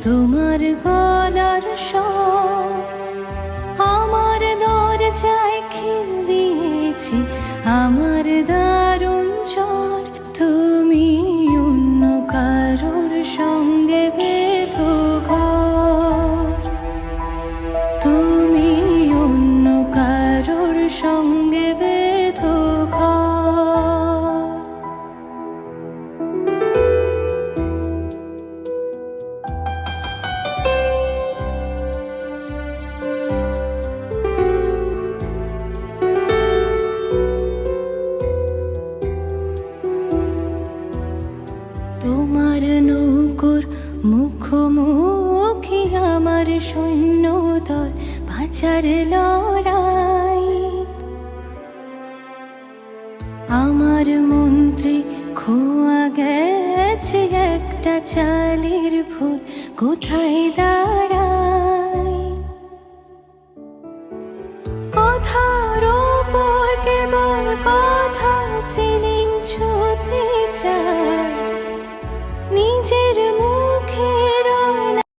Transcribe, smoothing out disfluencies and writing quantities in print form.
তোমার গলার স্বর আমার দরজায় খিল দিয়েছি, আমার দারুণ জ্বর। তুমি অন্য কারোর সঙ্গে বেঁধো ঘর, তুমি অন্য কারোর সঙ্গে বেঁধো ঘর। তোমার নৌকোর মুখোমুখি আমার সৈন্যদল, বাঁচার লড়াই। আমার মন্ত্রী খোয়া গেছে একটা চালের ফুল, কোথায় দাঁড়াই? কথা